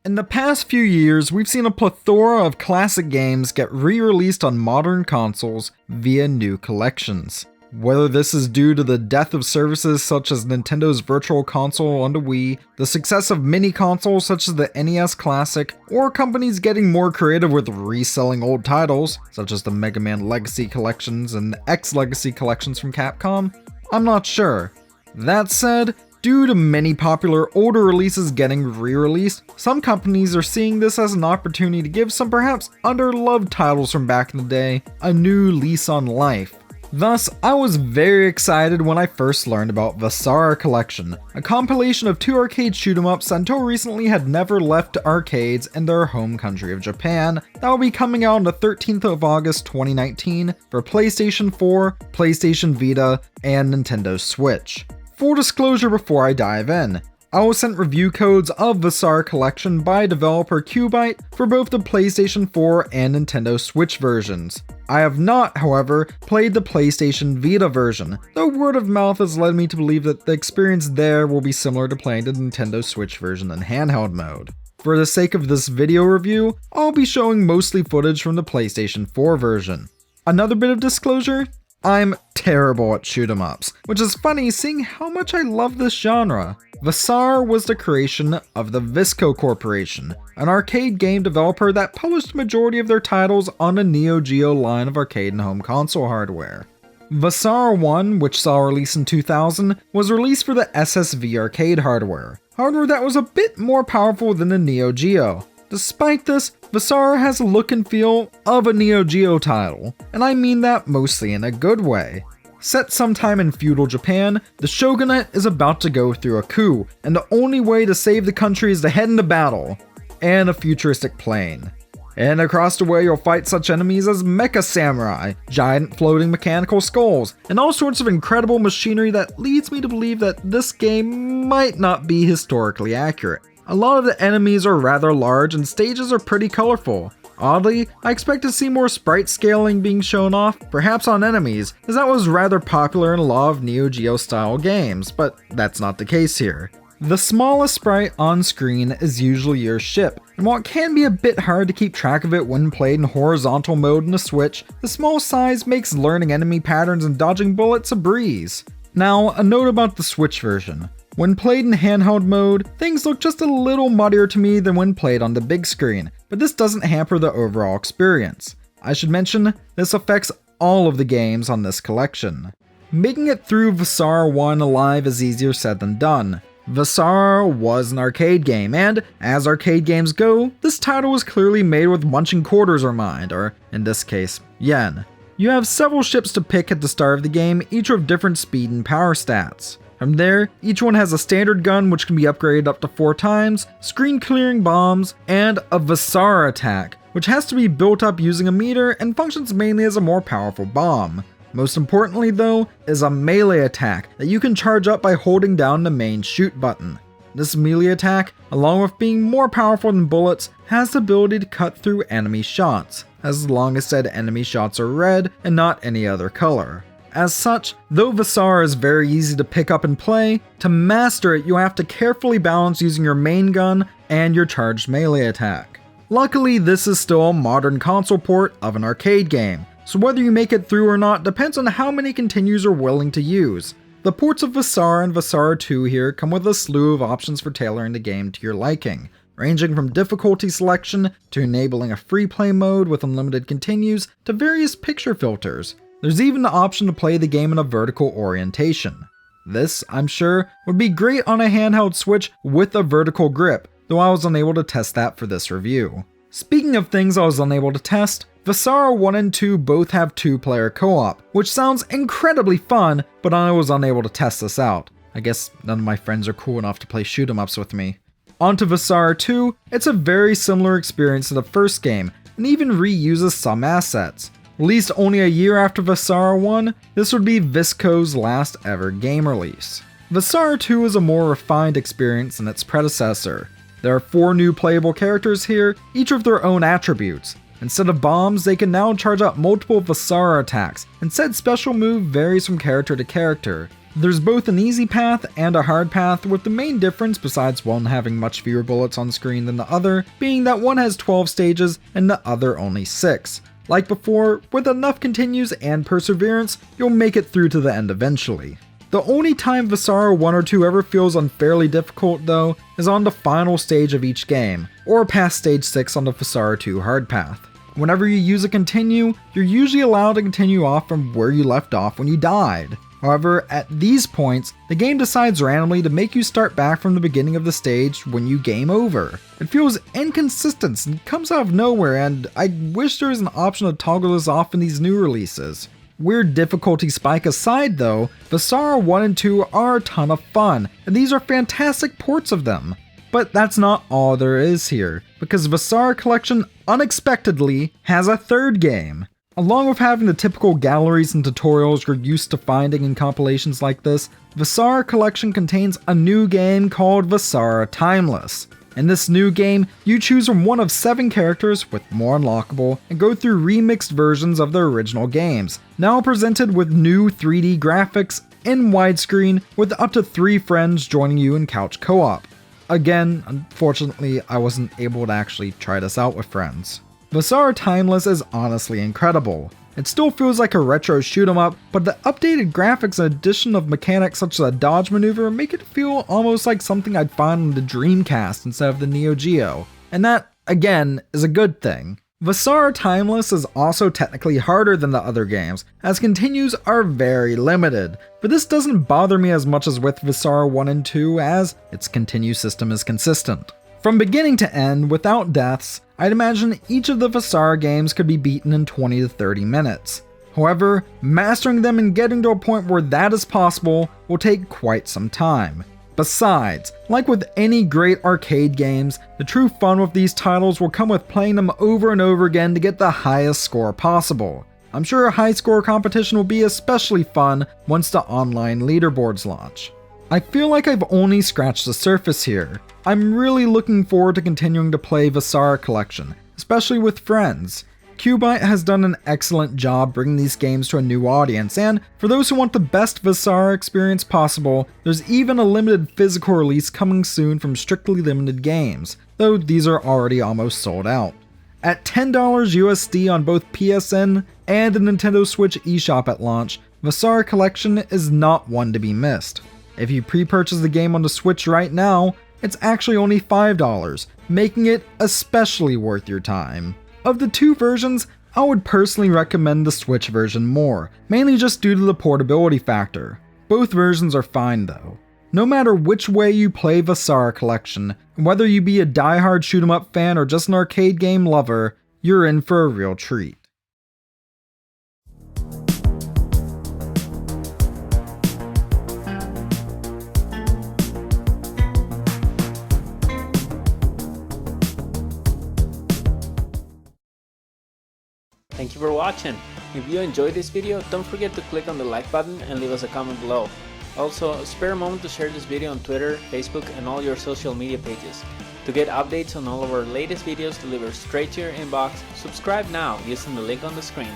In the past few years, we've seen a plethora of classic games get re-released on modern consoles via new collections. Whether this is due to the death of services such as Nintendo's Virtual Console on the Wii, the success of mini consoles such as the NES Classic, or companies getting more creative with reselling old titles, such as the Mega Man Legacy Collections and X Legacy Collections from Capcom, I'm not sure. That said, due to many popular older releases getting re-released, some companies are seeing this as an opportunity to give some perhaps underloved titles from back in the day a new lease on life. Thus, I was very excited when I first learned about Vasara Collection, a compilation of 2 arcade shoot-em-ups that until recently had never left arcades in their home country of Japan, that will be coming out on the 13th of August 2019 for PlayStation 4, PlayStation Vita, and Nintendo Switch. Full disclosure before I dive in, I was sent review codes of Vasara Collection by developer QUByte for both the PlayStation 4 and Nintendo Switch versions. I have not, however, played the PlayStation Vita version, though word of mouth has led me to believe that the experience there will be similar to playing the Nintendo Switch version in handheld mode. For the sake of this video review, I'll be showing mostly footage from the PlayStation 4 version. Another bit of disclosure, I'm terrible at shoot-em-ups, which is funny seeing how much I love this genre. Vasara was the creation of the Visco Corporation, an arcade game developer that published the majority of their titles on the Neo Geo line of arcade and home console hardware. Vasara 1, which saw a release in 2000, was released for the SSV arcade hardware that was a bit more powerful than the Neo Geo. Despite this, Vasara has a look and feel of a Neo Geo title, and I mean that mostly in a good way. Set sometime in feudal Japan, the shogunate is about to go through a coup, and the only way to save the country is to head into battle, and a futuristic plane. And across the way you'll fight such enemies as mecha samurai, giant floating mechanical skulls, and all sorts of incredible machinery that leads me to believe that this game might not be historically accurate. A lot of the enemies are rather large and stages are pretty colorful. Oddly, I expect to see more sprite scaling being shown off, perhaps on enemies, as that was rather popular in a lot of Neo Geo style games, but that's not the case here. The smallest sprite on screen is usually your ship, and while it can be a bit hard to keep track of it when played in horizontal mode in the Switch, the small size makes learning enemy patterns and dodging bullets a breeze. Now, a note about the Switch version. When played in handheld mode, things look just a little muddier to me than when played on the big screen, but this doesn't hamper the overall experience. I should mention, this affects all of the games on this collection. Making it through Vasara 1 alive is easier said than done. Vasara was an arcade game, and as arcade games go, this title was clearly made with munching quarters or mind, or in this case, yen. You have several ships to pick at the start of the game, each with different speed and power stats. From there, each one has a standard gun which can be upgraded up to 4 times, screen clearing bombs, and a Vasara attack, which has to be built up using a meter and functions mainly as a more powerful bomb. Most importantly though, is a melee attack that you can charge up by holding down the main shoot button. This melee attack, along with being more powerful than bullets, has the ability to cut through enemy shots, as long as said enemy shots are red and not any other color. As such, though Vasara is very easy to pick up and play, to master it you have to carefully balance using your main gun and your charged melee attack. Luckily, this is still a modern console port of an arcade game, so whether you make it through or not depends on how many continues you're willing to use. The ports of Vasara and Vasara 2 here come with a slew of options for tailoring the game to your liking, ranging from difficulty selection to enabling a free play mode with unlimited continues to various picture filters. There's even the option to play the game in a vertical orientation. This, I'm sure, would be great on a handheld Switch with a vertical grip, though I was unable to test that for this review. Speaking of things I was unable to test, Vasara 1 and 2 both have 2-player co-op, which sounds incredibly fun, but I was unable to test this out. I guess none of my friends are cool enough to play shoot-em-ups with me. Onto Vasara 2, it's a very similar experience to the first game, and even reuses some assets. Released only a year after Vasara 1, this would be Visco's last ever game release. Vasara 2 is a more refined experience than its predecessor. There are 4 new playable characters here, each with their own attributes. Instead of bombs, they can now charge up multiple Vasara attacks, and said special move varies from character to character. There's both an easy path and a hard path, with the main difference, besides one having much fewer bullets on screen than the other, being that one has 12 stages and the other only 6. Like before, with enough continues and perseverance, you'll make it through to the end eventually. The only time Vasara 1 or 2 ever feels unfairly difficult though, is on the final stage of each game, or past stage 6 on the Vasara 2 hard path. Whenever you use a continue, you're usually allowed to continue off from where you left off when you died. However, at these points, the game decides randomly to make you start back from the beginning of the stage when you game over. It feels inconsistent and comes out of nowhere, and I wish there was an option to toggle this off in these new releases. Weird difficulty spike aside though, Vasara 1 and 2 are a ton of fun, and these are fantastic ports of them. But that's not all there is here, because Vasara Collection unexpectedly has a third game. Along with having the typical galleries and tutorials you're used to finding in compilations like this, Vasara Collection contains a new game called Vasara Timeless. In this new game, you choose from one of 7 characters with more unlockable and go through remixed versions of the original games, now presented with new 3D graphics in widescreen with up to 3 friends joining you in couch co-op. Again, unfortunately, I wasn't able to actually try this out with friends. Vasara Timeless is honestly incredible. It still feels like a retro shoot-em-up, but the updated graphics and addition of mechanics such as a dodge maneuver make it feel almost like something I'd find on the Dreamcast instead of the Neo Geo. And that, again, is a good thing. Vasara Timeless is also technically harder than the other games, as continues are very limited, but this doesn't bother me as much as with Vasara 1 and 2 as its continue system is consistent. From beginning to end, without deaths, I'd imagine each of the Vasara games could be beaten in 20 to 30 minutes. However, mastering them and getting to a point where that is possible will take quite some time. Besides, like with any great arcade games, the true fun with these titles will come with playing them over and over again to get the highest score possible. I'm sure a high score competition will be especially fun once the online leaderboards launch. I feel like I've only scratched the surface here. I'm really looking forward to continuing to play Vasara Collection, especially with friends. QUByte has done an excellent job bringing these games to a new audience, and for those who want the best Vasara experience possible, there's even a limited physical release coming soon from strictly limited games, though these are already almost sold out. At $10 USD on both PSN and the Nintendo Switch eShop at launch, Vasara Collection is not one to be missed. If you pre-purchase the game on the Switch right now, it's actually only $5, making it especially worth your time. Of the 2 versions, I would personally recommend the Switch version more, mainly just due to the portability factor. Both versions are fine though. No matter which way you play Vasara Collection, whether you be a die-hard shoot-em-up fan or just an arcade game lover, you're in for a real treat. Thank you for watching. If you enjoyed this video, don't forget to click on the like button and leave us a comment below. Also, spare a moment to share this video on Twitter, Facebook, and all your social media pages. To get updates on all of our latest videos delivered straight to your inbox, subscribe now using the link on the screen.